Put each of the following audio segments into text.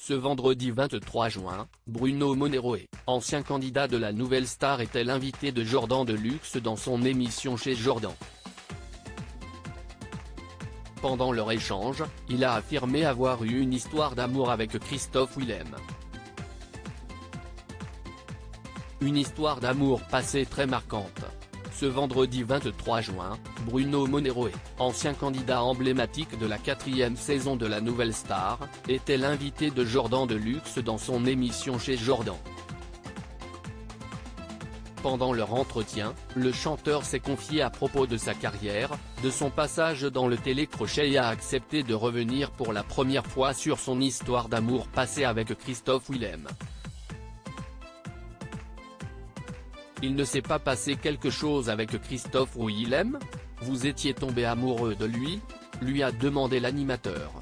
Ce vendredi 23 juin, Bruno Monero, ancien candidat de la Nouvelle Star, était l'invité de Jordan Deluxe dans son émission Chez Jordan. Pendant leur échange, il a affirmé avoir eu une histoire d'amour avec Christophe Willem. Une histoire d'amour passée très marquante. Ce vendredi 23 juin, Bruno Monero, ancien candidat emblématique de la 4e saison de la Nouvelle Star, était l'invité de Jordan Deluxe dans son émission Chez Jordan. Pendant leur entretien, le chanteur s'est confié à propos de sa carrière, de son passage dans le télécrochet et a accepté de revenir pour la première fois sur son histoire d'amour passée avec Christophe Willem. Il ne s'est pas passé quelque chose avec Christophe Willem? Vous étiez tombé amoureux de lui? Lui a demandé l'animateur.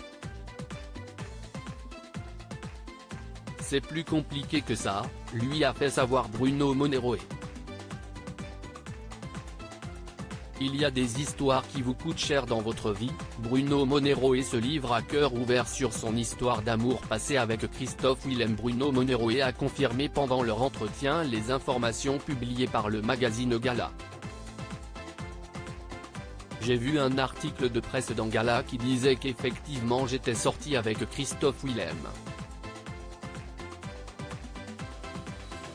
C'est plus compliqué que ça, lui a fait savoir Bruno Monero. Il y a des histoires qui vous coûtent cher dans votre vie. Bruno Monero se livre à cœur ouvert sur son histoire d'amour passée avec Christophe Willem. Bruno Monero a confirmé pendant leur entretien les informations publiées par le magazine Gala. J'ai vu un article de presse dans Gala qui disait qu'effectivement j'étais sorti avec Christophe Willem.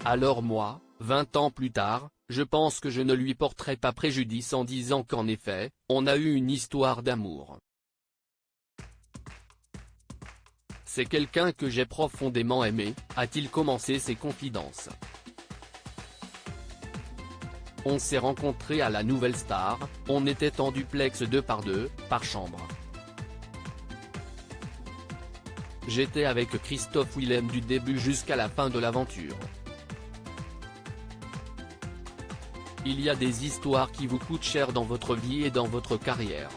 Alors moi, 20 ans plus tard, je pense que je ne lui porterai pas préjudice en disant qu'en effet, on a eu une histoire d'amour. C'est quelqu'un que j'ai profondément aimé, a-t-il commencé ses confidences. On s'est rencontrés à la Nouvelle Star, on était en duplex 2x2, par chambre. J'étais avec Christophe Willem du début jusqu'à la fin de l'aventure. Il y a des histoires qui vous coûtent cher dans votre vie et dans votre carrière.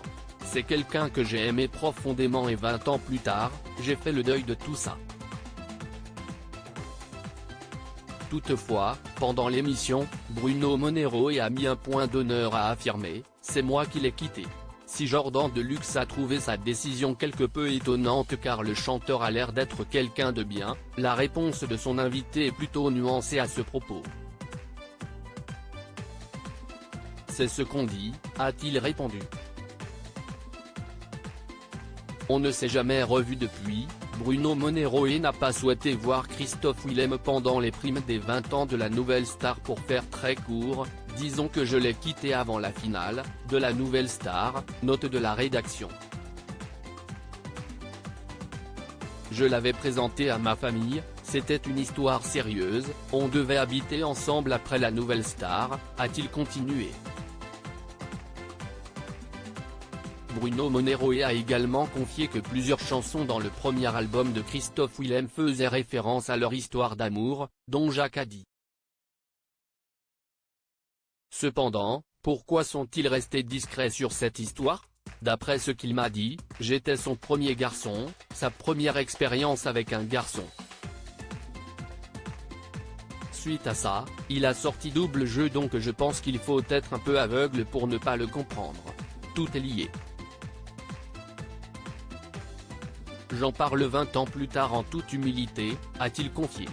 C'est quelqu'un que j'ai aimé profondément et 20 ans plus tard, j'ai fait le deuil de tout ça. Toutefois, pendant l'émission, Bruno Monero a mis un point d'honneur à affirmer « C'est moi qui l'ai quitté ». Si Jordan Deluxe a trouvé sa décision quelque peu étonnante car le chanteur a l'air d'être quelqu'un de bien, la réponse de son invité est plutôt nuancée à ce propos. C'est ce qu'on dit, a-t-il répondu. On ne s'est jamais revu depuis. Bruno Monero n'a pas souhaité voir Christophe Willem pendant les primes des 20 ans de la Nouvelle Star. Pour faire très court, disons que je l'ai quitté avant la finale de la Nouvelle Star, note de la rédaction. Je l'avais présenté à ma famille, c'était une histoire sérieuse, on devait habiter ensemble après la Nouvelle Star, a-t-il continué. Bruno Monero a également confié que plusieurs chansons dans le premier album de Christophe Willem faisaient référence à leur histoire d'amour, dont Jacques a dit. Cependant, pourquoi sont-ils restés discrets sur cette histoire? D'après ce qu'il m'a dit, j'étais son premier garçon, sa première expérience avec un garçon. Suite à ça, il a sorti Double Jeu, donc je pense qu'il faut être un peu aveugle pour ne pas le comprendre. Tout est lié. J'en parle 20 ans plus tard en toute humilité, a-t-il confié.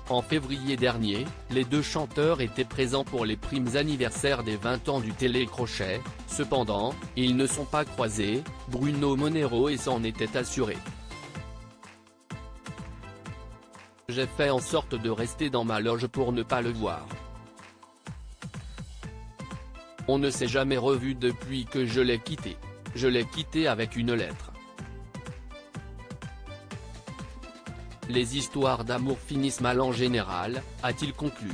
En février dernier, les deux chanteurs étaient présents pour les primes anniversaires des 20 ans du télécrochet, cependant, ils ne sont pas croisés, Bruno Monero s'en était assuré. J'ai fait en sorte de rester dans ma loge pour ne pas le voir. On ne s'est jamais revu depuis que je l'ai quitté. Je l'ai quitté avec une lettre. Les histoires d'amour finissent mal en général, a-t-il conclu.